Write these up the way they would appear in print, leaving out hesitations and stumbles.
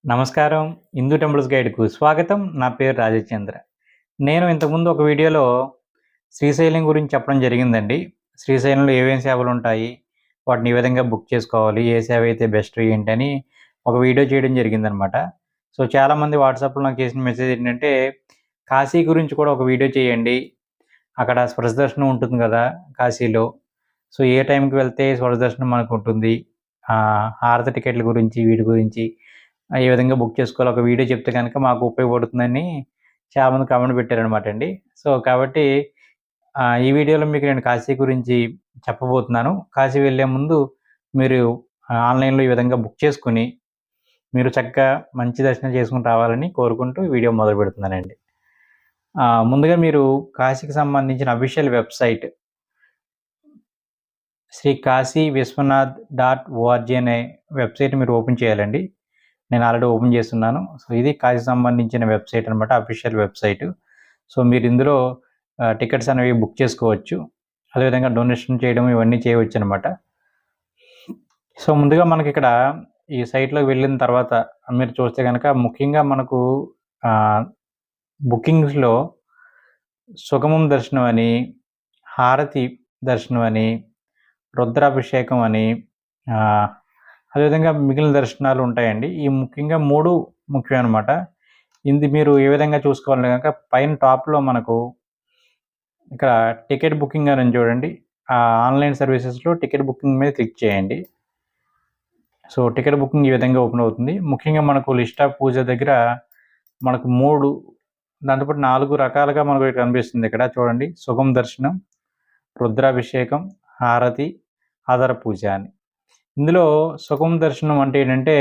నమస్కారం. హిందూ టెంపుల్స్ గైడ్‌కు స్వాగతం. నా పేరు రాజచంద్ర. నేను ఇంతకుముందు ఒక వీడియోలో శ్రీశైలం గురించి చెప్పడం జరిగిందండి. శ్రీశైలంలో ఏమేం సేవలుంటాయి? వాటిని ఏ విధంగా బుక్ చేసుకోవాలి? ఏ సేవ అయితే బెస్ట్ ఏంటని ఒక వీడియో చేయడం జరిగిందనమాట. సో, చాలామంది వాట్సాప్‌లో నాకు చేసిన మెసేజ్ ఏంటంటే, కాశీ గురించి కూడా ఒక వీడియో చేయండి. అక్కడ స్పర్శ దర్శనం ఉంటుంది గదా! కాశీలో. సో, ఏ టైంకి వెళ్తే స్పర్శ దర్శనం మనకుంటుంది? హారతి టికెట్ల గురించి, వీటి గురించి ఏ విధంగా బుక్ చేసుకోవాలో ఒక వీడియో చెప్తే గనక మాకు ఉపయోగపడుతుందని చాలామంది కామెంట్ పెట్టారనమాట అండి. సో, కాబట్టి ఈ వీడియోలో మీకు నేను కాశీ గురించి చెప్పబోతున్నాను. కాశీ వెళ్ళే ముందు మీరు ఆన్‌లైన్‌లో ఈ విధంగా బుక్ చేసుకొని, మీరు చక్కగా మంచి దర్శనం చేసుకొని రావాలని కోరుకుంటూ ఈ వీడియో మొదలుపెడుతున్నానండి. ముందుగా మీరు కాశీకి సంబంధించిన official website Shri Kashi Vishwanath .org అనే వెబ్‌సైట్ మీరు ఓపెన్ చేయాలండి. నేను ఆల్రెడీ ఓపెన్ చేస్తున్నాను. సో, ఇది కాశీకి సంబంధించిన వెబ్‌సైట్ అనమాట. Official website. సో, మీరు ఇందులో టికెట్స్ అనేవి బుక్ చేసుకోవచ్చు. అదేవిధంగా డొనేషన్ చేయడం ఇవన్నీ చేయవచ్చనమాట. సో, ముందుగా మనకిక్కడ ఈ సైట్‌లోకి వెళ్ళిన తర్వాత మీరు చూస్తే గనక ముఖ్యంగా మనకు ఆహ్, బుకింగ్స్‌లో సుగమం దర్శనం అని, హారతి దర్శనం అని, రుద్రాభిషేకం అని ఆహ్, అదేవిధంగా మిగిలిన దర్శనాలు ఉంటాయండి. ఈ ముఖ్యంగా 3 ముఖ్యమనమాట. ఇది మీరు ఏ విధంగా చూసుకోవాలంటే గనక పైన టాప్‌లో మనకు ఇక్కడ టికెట్ బుకింగ్ అని ఉంది చూడండి. ఆన్‌లైన్ సర్వీసెస్‌లో టికెట్ బుకింగ్ మీద క్లిక్ చేయండి. సో, టికెట్ బుకింగ్ ఈ విధంగా ఓపెన్ అవుతుంది. ముఖ్యంగా మనకు లిస్ట్ ఆఫ్ పూజ దగ్గర మనకు 3 దాంతో పాటు 4 రకాలుగా మనకు ఇక్కడ కనిపిస్తుంది ఇక్కడ చూడండి. సుగం దర్శనం, రుద్రాభిషేకం, హారతి, ఆధార పూజ అని. ఇందులో సుగం దర్శనం అంటే ఏంటంటే,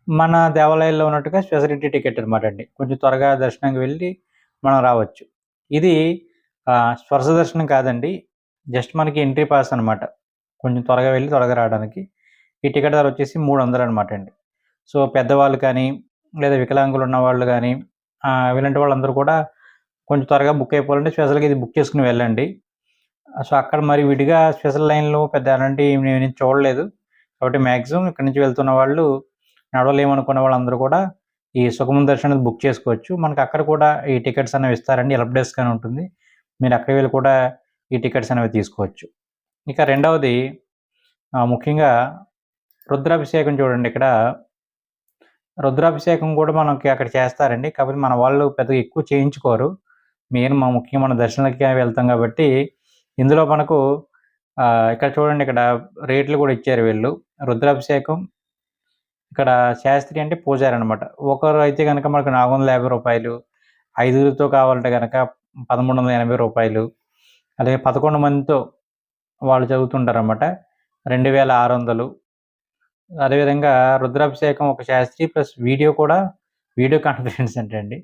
మన దేవాలయాల్లో ఉన్నట్టుగా స్పెషాలిటీ టికెట్ అనమాట అండి. కొంచెం త్వరగా దర్శనానికి వెళ్ళి మనం రావచ్చు. ఇది స్పర్శ దర్శనం కాదండి. జస్ట్ మనకి ఎంట్రీ పాస్ అనమాట. కొంచెం త్వరగా వెళ్ళి త్వరగా రావడానికి. ఈ టికెట్ ధర వచ్చేసి 300 అనమాట అండి. సో, పెద్దవాళ్ళు కానీ, లేదా వికలాంగులు ఉన్నవాళ్ళు గానీ, ఇలాంటి వాళ్ళందరూ కూడా కొంచెం త్వరగా బుక్ అయిపోవాలంటే స్పెషల్‌గా ఇది బుక్ చేసుకొని వెళ్ళండి. సో, అక్కడ మరి విడిగా స్పెషల్ లైన్‌లు పెద్ద అలాంటివి నేనేం చూడలేదు. కాబట్టి మాక్సిమం ఇక్కడి నుంచి వెళ్తున్న వాళ్ళు నడవలేమనుకున్న వాళ్ళందరూ కూడా ఈ సుగమం దర్శనానికి బుక్ చేసుకోవచ్చు. మనకు అక్కడ కూడా ఈ టికెట్స్ అనేవి ఇస్తారండి. హెల్ప్ డెస్క్ అని ఉంటుంది. మీరు అక్కడికి వెళ్లి కూడా ఈ టికెట్స్ అనేవి తీసుకోవచ్చు. ఇక రెండవది ముఖ్యంగా రుద్రాభిషేకం చూడండి ఇక్కడ. రుద్రాభిషేకం కూడా మనకి అక్కడ చేస్తారండి. కాకపోతే మన వాళ్ళు పెద్దగా ఎక్కువ చేయించుకోరు. ముఖ్యంగా మన దర్శనాలకే వెళ్తాం కాబట్టి, ఇందులో మనకు ఇక్కడ చూడండి ఇక్కడ రేట్లు కూడా ఇచ్చారు వీళ్ళు. రుద్రాభిషేకం ఇక్కడ శాస్త్రి అంటే పూజారి అనమాట. ఒకరు అయితే గనక మనకు రూ. 450, ఐదుగురితో కావాలంటే గనక రూ. 1380, అలాగే 11 మందితో వాళ్ళు చదువుతుంటారనమాట. 2600. అదేవిధంగా రుద్రాభిషేకం ఒక శాస్త్రి ప్లస్ వీడియో కాన్ఫరెన్స్ అంటండి.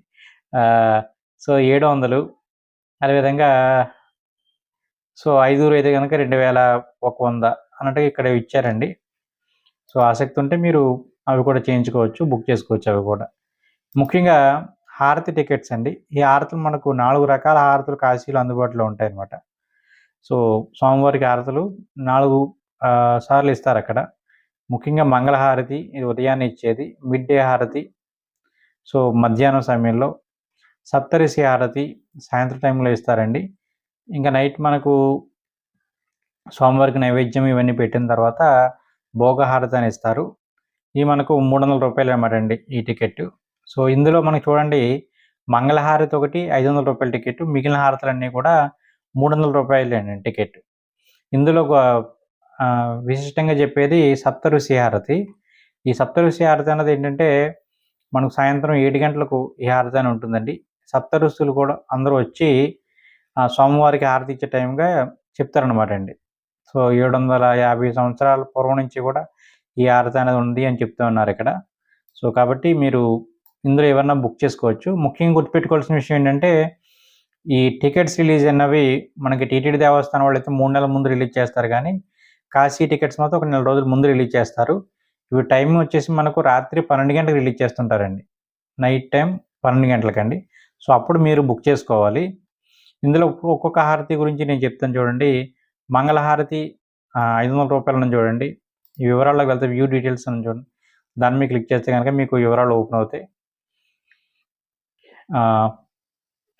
ఆహ్, సో, 700. అదేవిధంగా సో, ఐదుగురు అయితే గనక 2100 అన్నట్టుగా ఇక్కడ ఇచ్చారండి. సో, ఆసక్తి ఉంటే మీరు అవి కూడా చేయించుకోవచ్చు. బుక్ చేసుకోవచ్చు అవి కూడా. ముఖ్యంగా హారతి టికెట్స్ అండి. ఈ హారతులు మనకు 4 రకాల హారతులు కాశీలో అందుబాటులో ఉంటాయన్నమాట. సో, స్వామివారికి హారతులు 4 సార్లు ఇస్తారక్కడ. ముఖ్యంగా మంగళహారతి ఇది ఉదయాన్నే ఇచ్చేది. మిడ్ డే హారతి సో, మధ్యాహ్నం సమయంలో. సప్తరిషి హారతి సాయంత్రం టైంలో ఇస్తారండి. ఇంకా నైట్ మనకు స్వామివారికి నైవేద్యం ఇవన్నీ పెట్టిన తర్వాత భోగహారతి అని ఇస్తారు. ఇవి మనకు రూ. 300 అనమాట అండి ఈ టికెట్టు. సో, ఇందులో మనకు చూడండి మంగళహారతి ఒకటి రూ. 500 టికెట్టు. మిగిలిన హారతులన్నీ కూడా రూ. 300 టికెట్టు. ఇందులో విశిష్టంగా చెప్పేది సప్తఋషి హారతి. ఈ సప్తఋషి హారతి అన్నది ఏంటంటే, మనకు సాయంత్రం 7 గంటలకు ఈ హారతి అని ఉంటుందండి. సప్త ఋషులు కూడా అందరూ వచ్చి స్వామివారికి హారతి ఇచ్చే టైంగా చెప్తారనమాట అండి. సో, 750 సంవత్సరాల పూర్వం నుంచి కూడా ఈ హారతి అనేది ఉంది అని చెప్తూ ఉన్నారిక్కడ. సో, కాబట్టి మీరు ఇందులో ఏవన్నా బుక్ చేసుకోవచ్చు. ముఖ్యంగా గుర్తుపెట్టుకోవాల్సిన విషయం ఏంటంటే, ఈ టికెట్స్ రిలీజ్ అన్నవి మనకి టీటీడీ దేవస్థానం వాళ్ళైతే 3 నెలల ముందు రిలీజ్ చేస్తారు గానీ, కాశీ టికెట్స్ మాత్రం ఒక నెల రోజుల ముందు రిలీజ్ చేస్తారు. ఇవి టైమింగ్ వచ్చేసి మనకు రాత్రి 12 గంటలకు రిలీజ్ చేస్తుంటారండి. Night time 12 గంటలకండి. సో, అప్పుడు మీరు బుక్ చేసుకోవాలి. ఇందులో ఒక్కొక్క హారతి గురించి నేను చెప్తాను చూడండి. మంగళహారతి రూ. 500 ఉంది చూడండి. ఈ వివరాల్లోకి వెళ్తే వ్యూ డీటెయిల్స్ అని చూడండి. దాని మీద క్లిక్ చేస్తే కనుక మీకు వివరాలు ఓపెన్ అవుతాయి.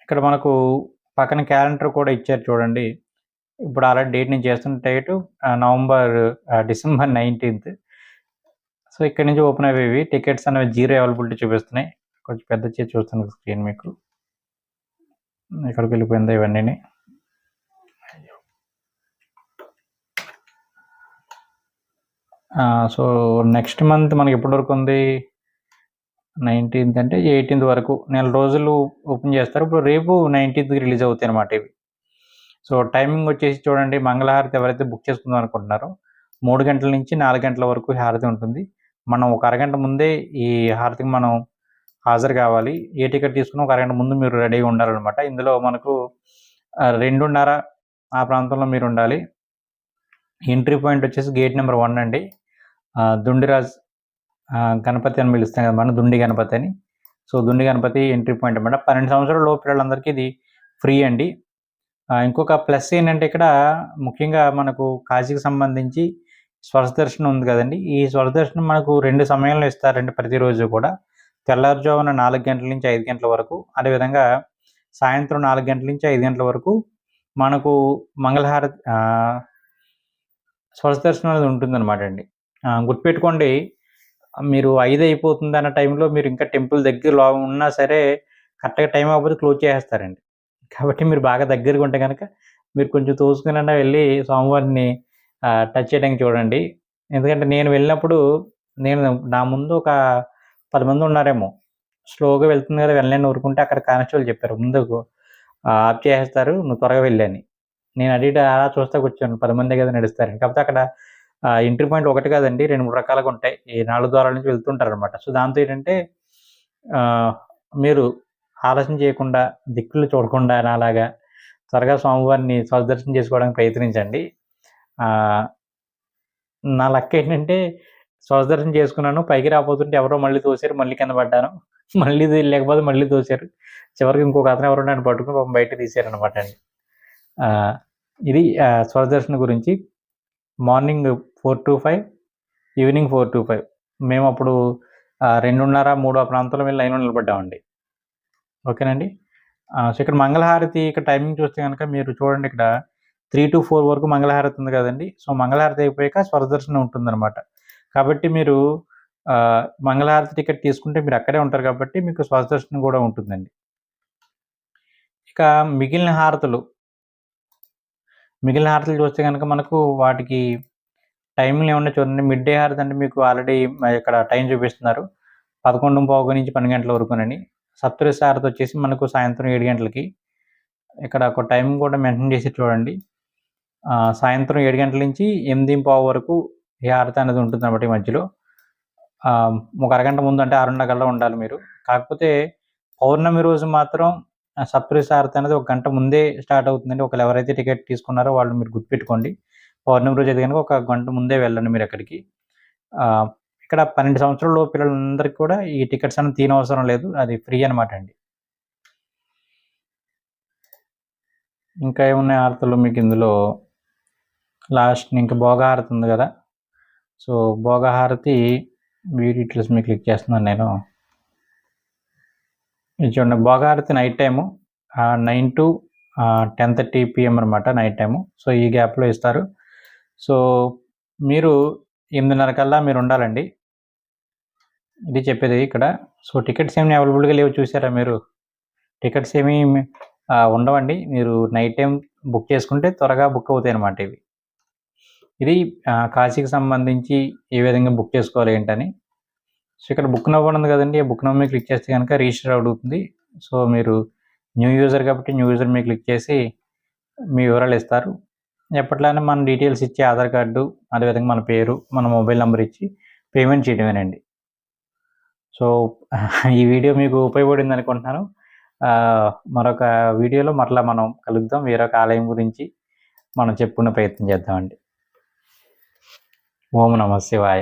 ఇక్కడ మనకు పక్కన క్యాలెండర్ కూడా ఇచ్చారు చూడండి. ఇప్పుడు ఆల్రెడీ డేట్ నేను చేస్తున్న డేటు డిసెంబర్ 19th. సో ఇక్కడ నుంచి ఓపెన్ అయ్యేవి టికెట్స్ అనేవి 0 అవైలబిలిటీ చూపిస్తున్నాయి. కొంచెం పెద్ద చేసి చూస్తాను స్క్రీన్ మీకు. ఎక్కడికి వెళ్ళిపోయిందో ఇవన్నీ. సో నెక్స్ట్ మంత్ మనకి ఎప్పటి వరకు ఉంది? 19th అంటే 18th వరకు నెల రోజులు ఓపెన్ చేస్తారు. ఇప్పుడు రేపు 19th రిలీజ్ అవుతాయి అన్నమాట ఇవి. సో టైమింగ్ వచ్చేసి చూడండి, మంగళహారతి ఎవరైతే బుక్ చేసుకుందాం అనుకుంటున్నారో 3 గంటల నుంచి 4 గంటల వరకు హారతి ఉంటుంది. మనం ఒక అరగంట ముందే ఈ హారతికి మనం హాజరు కావాలి. ఏ టికెట్ తీసుకున్నా ఒక అరగంట ముందు మీరు రెడీగా ఉండాలన్నమాట. ఇందులో మనకు 2:30 ఆ ప్రాంతంలో మీరు ఉండాలి. ఎంట్రీ పాయింట్ వచ్చేసి గేట్ నెంబర్ 1 అండి. దుండిరాజ్ గణపతి అని పిలుస్తాం కదా మనం, దుండి గణపతి అని. సో దుండి గణపతి ఎంట్రీ పాయింట్ అన్నమాట. 12 సంవత్సరాల లోపు పిల్లలందరికీ ఇది ఫ్రీ అండి. ఇంకొక ప్లస్ ఏంటంటే ఇక్కడ ముఖ్యంగా మనకు కాశీకి సంబంధించి స్వర్శ దర్శనం ఉంది కదండి. ఈ స్వర్శ దర్శనం మనకు 2 సమయంలో ఇస్తారండి ప్రతిరోజు కూడా. తెల్లారుజామున 4 గంటల నుంచి 5 గంటల వరకు, అదేవిధంగా సాయంత్రం 4 గంటల నుంచి 5 గంటల వరకు మనకు మంగళహారతి స్వర్శ దర్శనం అనేది ఉంటుందన్నమాట అండి. గుర్తుపెట్టుకోండి, మీరు 5 అయిపోతుంది అన్న టైంలో మీరు ఇంకా టెంపుల్ దగ్గరలో ఉన్నా సరే కరెక్ట్గా టైం అవ్వకపోతే క్లోజ్ చేసేస్తారండి. కాబట్టి మీరు బాగా దగ్గరగా ఉంటే కనుక మీరు కొంచెం తోసుకునన్నా వెళ్ళి స్వామివారిని టచ్ చేయడానికి చూడండి. ఎందుకంటే నేను వెళ్ళినప్పుడు నా ముందు ఒక 10 మంది ఉన్నారేమో. స్లోగా వెళ్తుంది కదా, వెళ్ళని ఊరుకుంటే అక్కడ కానిస్టేబుల్ చెప్పారు, ముందుకు ఆఫ్ చేసేస్తారు, నువ్వు త్వరగా వెళ్ళని. నేను అటు అలా చూస్తా కూర్చోను, 10 మందే కదా నడుస్తారని. కాకపోతే అక్కడ ఎంట్రీ పాయింట్ ఒకటి కాదండి, 2-3 రకాలుగా ఉంటాయి. ఈ 4 ద్వారాల నుంచి వెళ్తుంటారనమాట. సో దాంతో ఏంటంటే మీరు ఆలస్యం చేయకుండా, దిక్కులు చూడకుండా నాలాగా త్వరగా స్వామివారిని స్వదర్శనం చేసుకోవడానికి ప్రయత్నించండి. నా లక్ ఏంటంటే స్వదర్శనం చేసుకున్నాను, పైకి రాబోతుంటే ఎవరో మళ్ళీ తోసారు, మళ్ళీ కింద పడ్డాను. మళ్ళీ లేకపోతే మళ్ళీ తోసారు. చివరికి ఇంకొక అతను ఎవరో నన్ను పట్టుకుని పాపం బయట తీసారనమాట అండి. ఇది స్వదర్శనం గురించి. Morning 4 to 5, evening 4 to 5. మేము అప్పుడు 2:30, 3 ఆ ప్రాంతంలో వెళ్ళి లైన్లో నిలబడ్డామండి. ఓకేనండి. సో ఇక్కడ మంగళహారతి ఇక్కడ టైమింగ్ చూస్తే కనుక మీరు చూడండి, ఇక్కడ 3 to 4 వరకు మంగళహారతి ఉంది కదండి. సో మంగళహారతి అయిపోయాక స్వరదర్శనం ఉంటుందన్నమాట. కాబట్టి మీరు మంగళహారతి టికెట్ తీసుకుంటే మీరు అక్కడే ఉంటారు కాబట్టి మీకు స్వరదర్శనం కూడా ఉంటుందండి. ఇక మిగిలిన హారతులు చూస్తే కనుక మనకు వాటికి టైమింగ్లు ఏమన్నా చూడండి. మిడ్ డే హారతి అంటే మీకు ఆల్రెడీ ఇక్కడ టైం చూపిస్తున్నారు, 11:15 నుంచి 12 గంటల వరకునని. సప్తఋషి హారతి వచ్చేసి మనకు సాయంత్రం 7 గంటలకి. ఇక్కడ ఒక టైం కూడా మెన్షన్ చేసి చూడండి, సాయంత్రం 7 గంటల నుంచి 8:15 వరకు ఈ హారతి అనేది ఉంటుంది అన్నమాట. ఈ మధ్యలో ఒక అరగంట ముందు అంటే 6:30 కల్లా ఉండాలి మీరు. కాకపోతే పౌర్ణమి రోజు మాత్రం సప్తఋషి హారతి అనేది 1 గంట ముందే స్టార్ట్ అవుతుందండి. ఒకవేళ ఎవరైతే టికెట్ తీసుకున్నారో వాళ్ళు మీరు గుర్తుపెట్టుకోండి, పౌర్ణమి రోజు అయితే కనుక 1 గంట ముందే వెళ్ళండి మీరు అక్కడికి. ఇక్కడ 12 సంవత్సరాల లోపు పిల్లలందరికీ కూడా ఈ టికెట్స్ అనేది తీయనవసరం లేదు, అది ఫ్రీ అనమాట అండి. ఇంకా ఏమున్నాయి హారతులు మీకు ఇందులో? లాస్ట్ ఇంకా భోగహారతి ఉంది కదా. సో భోగహారతి డీటెయిల్స్ మీకు క్లిక్ చేస్తున్నాను నేను. ఇది చూడండి, భోగహారతి నైట్ టైము 9 to 10:30 PM అనమాట, నైట్ టైము. సో ఈ గ్యాప్లో ఇస్తారు. సో మీరు 8:30 కల్లా మీరు ఉండాలండి, ఇది చెప్పేది ఇక్కడ. సో టికెట్స్ ఏమి అవైలబుల్గా లేవు చూసారా మీరు, టికెట్స్ ఏమి ఉండవండి. మీరు నైట్ టైం బుక్ చేసుకుంటే త్వరగా బుక్ అవుతాయి అన్నమాట ఇవి. ఇది కాశీకి సంబంధించి ఏ విధంగా బుక్ చేసుకోవాలి ఏంటని. సో ఇక్కడ బుక్ నవ్ ఉంది కదండి, బుక్ నవ్ మీద క్లిక్ చేస్తే కనుక రిజిస్టర్ అవుతుంది. సో మీరు న్యూ యూజర్ కాబట్టి న్యూ యూజర్ మీద క్లిక్ చేసి మీ వివరాలు ఇస్తారు. ఎప్పట్లానే మన డీటెయిల్స్ ఇచ్చి ఆధార్ కార్డు, అదేవిధంగా మన పేరు, మన మొబైల్ నెంబర్ ఇచ్చి పేమెంట్ చేయడమేనండి. సో ఈ వీడియో మీకు ఉపయోగపడింది అనుకుంటున్నాను. మరొక వీడియోలో మరలా మనం కలుద్దాం, వేరొక ఆలయం గురించి మనం చెప్పుకునే ప్రయత్నం చేద్దామండి. ఓం నమః శివాయ.